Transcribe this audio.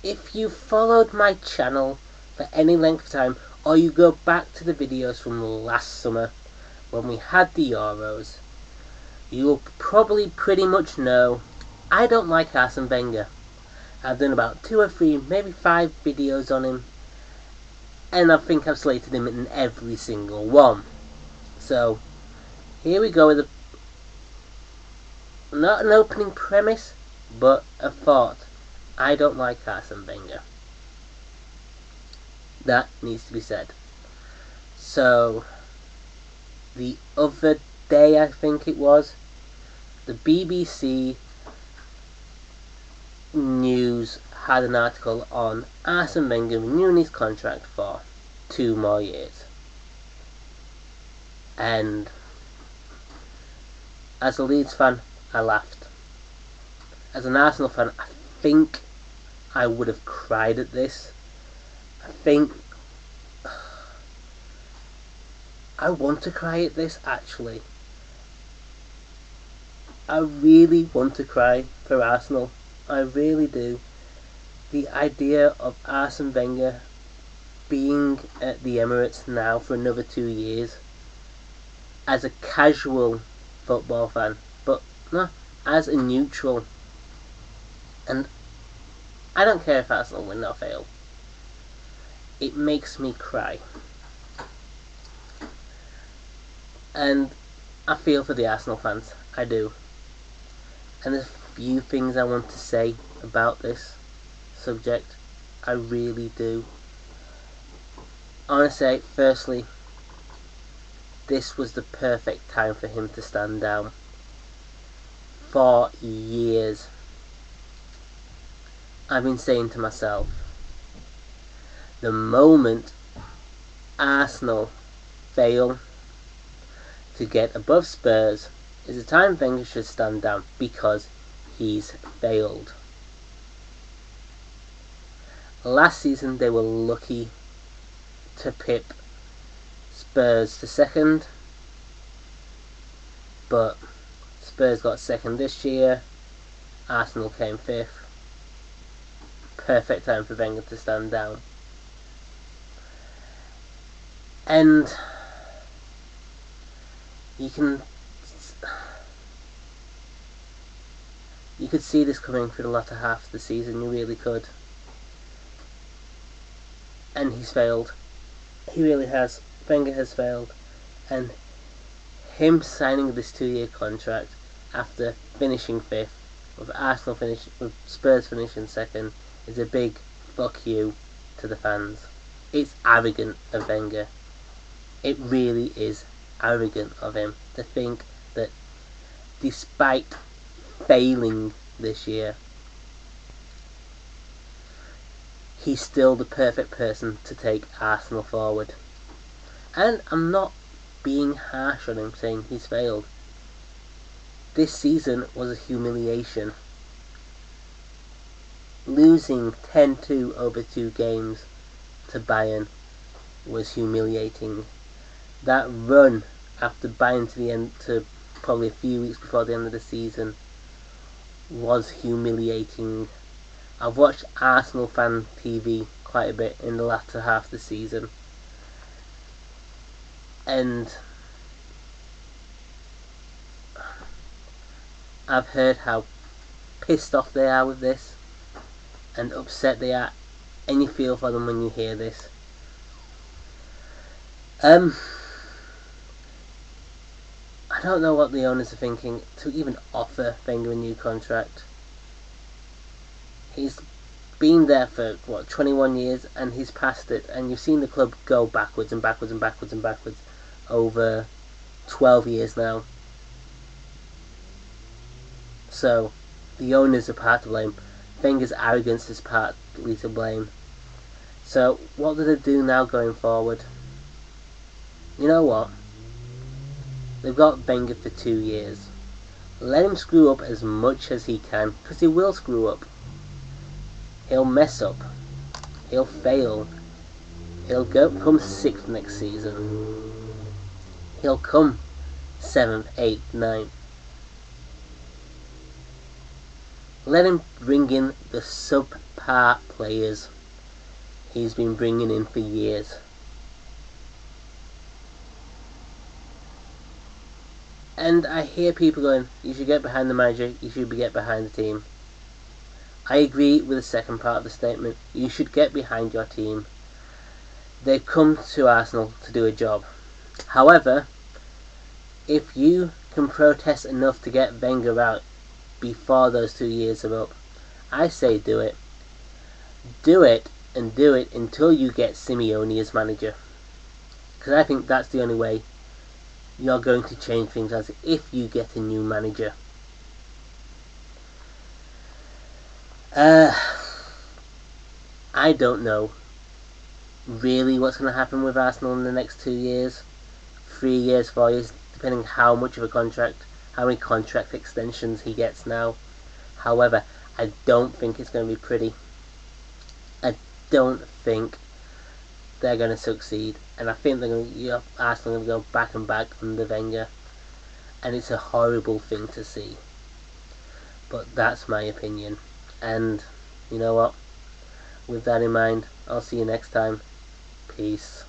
if you followed my channel for any length of time, or you go back to the videos from last summer when we had the Euros, you'll probably pretty much know I don't like Arsene Wenger. I've done about 2 or 3, maybe 5 videos on him, and I think I've slated him in every single one. So, here we go with not an opening premise, but a thought. I don't like Arsene Wenger. That needs to be said. So, the other day, I think it was, the BBC News had an article on Arsene Wenger renewing his contract for 2 more years. And as a Leeds fan, I laughed. As an Arsenal fan, I think I would have cried at this. I want to cry at this, actually. I really want to cry for Arsenal. I really do. The idea of Arsene Wenger being at the Emirates now for another 2 years, as a casual football fan, but no, as a neutral. And I don't care if Arsenal win or fail. It makes me cry. And I feel for the Arsenal fans. I do. And there's a few things I want to say about this subject. I really do. I want to say, firstly, this was the perfect time for him to stand down. For years, I've been saying to myself, the moment Arsenal fail to get above Spurs is the time Wenger should stand down, because he's failed. Last season they were lucky to pip Spurs to second, but Spurs got second this year. Arsenal came 5th. Perfect time for Wenger to stand down. And you could see this coming through the latter half of the season. You really could. And he's failed. He really has. Wenger has failed. And him signing this 2-year contract after finishing 5th, with Spurs finishing 2nd, is a big fuck you to the fans. It's arrogant of Wenger. It really is arrogant of him to think that despite failing this year, he's still the perfect person to take Arsenal forward. And I'm not being harsh on him saying he's failed. This season was a humiliation. Losing 10-2 over 2 games to Bayern was humiliating. That run after Bayern to the end, to probably a few weeks before the end of the season, was humiliating. I've watched Arsenal fan TV quite a bit in the latter half of the season, and I've heard how pissed off they are with this and upset they are, and you feel for them when you hear this. I don't know what the owners are thinking to even offer Wenger a new contract. He's been there for 21 years, and he's past it, and you've seen the club go backwards and backwards and backwards and backwards over 12 years now. So the owners are part to blame. Wenger's arrogance is partly to blame. So what do they do now going forward? You know what? They've got Wenger for 2 years. Let him screw up as much as he can, because he will screw up. He'll mess up. He'll fail. He'll come 6th next season. He'll come 7th, 8th, 9th. Let him bring in the subpar part players he's been bringing in for years. And I hear people going, you should get behind the manager, you should get behind the team. I agree with the second part of the statement. You should get behind your team. They've come to Arsenal to do a job. However, if you can protest enough to get Wenger out before those 2 years are up, I say do it. Do it, and do it until you get Simeone as manager. Because I think that's the only way you're going to change things, as if you get a new manager. I don't know really what's going to happen with Arsenal in the next 2 years, 3 years, 4 years, depending how much of a contract, how many contract extensions he gets now. However, I don't think it's going to be pretty. I don't think they're going to succeed, and I think Arsenal are going to go back and back under Wenger, and it's a horrible thing to see. But that's my opinion, and you know what? With that in mind, I'll see you next time. Peace.